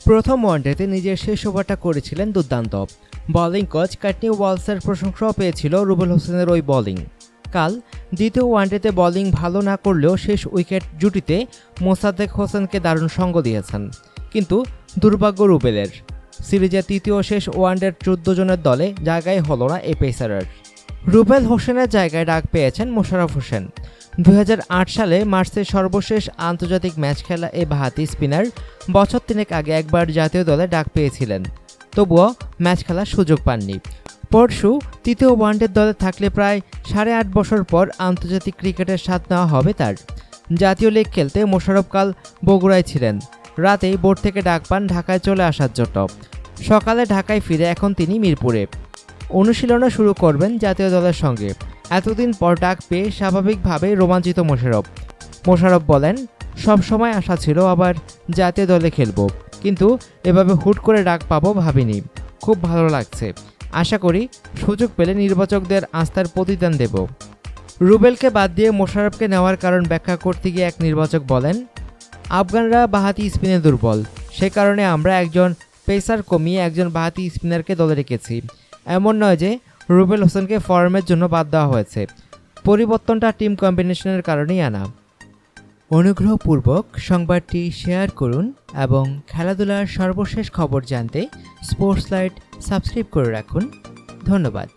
প্রথম ওয়ানডেতে নিজের শেষ ওভারটা করেছিলেন দুর্দান্ত। বোলিং কোচ কাটনি ওয়ালসের প্রশংসাও পেয়েছিল রুবেল হোসেনের ওই বোলিং। কাল দ্বিতীয় ওয়ানডেতে বোলিং ভালো না করলেও শেষ উইকেট জুটিতে মোসাদ্দেক হোসেনকে দারুণ সঙ্গ দিয়েছেন, কিন্তু দুর্ভাগ্য রুবেলের। সিরিজের তৃতীয় শেষ ওয়ানডের 14 জনের দলে জায়গায় হলো না এই পেসারের। রুবেল হোসেনের জায়গায় ডাক পেয়েছেন মোশাররফ হোসেন। 2008 সালে মার্চের সর্বশেষ আন্তর্জাতিক ম্যাচ খেলা এই বাঁহাতি স্পিনার বছর তিনেক আগে একবার জাতীয় দলে ডাক পেয়েছিলেন, তবুও ম্যাচ খেলার সুযোগ পাননি। পরশু তৃতীয় ওয়ানডের দলে থাকলে প্রায় 8.5 বছর পর আন্তর্জাতিক ক্রিকেটের স্বাদ নেওয়া হবে তার। জাতীয় লিগ খেলতে মোশাররফ কাল বগুড়ায় ছিলেন। রাতেই বোর্ড থেকে ডাক পান ঢাকায় চলে আসার জন্য। সকালে ঢাকায় ফিরে এখন তিনি মিরপুরে অনুশীলনও শুরু করবেন জাতীয় দলের সঙ্গে। এতদিন পর ডাক পেয়ে স্বাভাবিকভাবেই রোমাঞ্চিত মোশাররফ বলেন, সব সময় আশা ছিল আবার জাতীয় দলে খেলব, কিন্তু এভাবে হুট করে ডাক পাবো ভাবিনি। খুব ভালো লাগছে। আশা করি সুযোগ পেলে নির্বাচকদের আস্থার প্রতিদান দেব। রুবেলকে বাদ দিয়ে মোশাররফকে নেওয়ার কারণ ব্যাখ্যা করতে গিয়ে এক নির্বাচক বলেন, আফগানরা বাঁহাতি স্পিনে দুর্বল, সে কারণে আমরা একজন পেসার কমিয়ে একজন বাঁহাতি স্পিনারকে দলে রেখেছি। এমন নয় যে রুবেল হোসেনকে ফর্মের জন্য বাদ দেওয়া হয়েছে, পরিবর্তনটা টিম কম্বিনেশনের কারণেই আনা। অনুগ্রহপূর্বক সংবাদটি শেয়ার করুন এবং খেলাধুলার সর্বশেষ খবর জানতে স্পোর্টস লাইট সাবস্ক্রাইব করে রাখুন। ধন্যবাদ।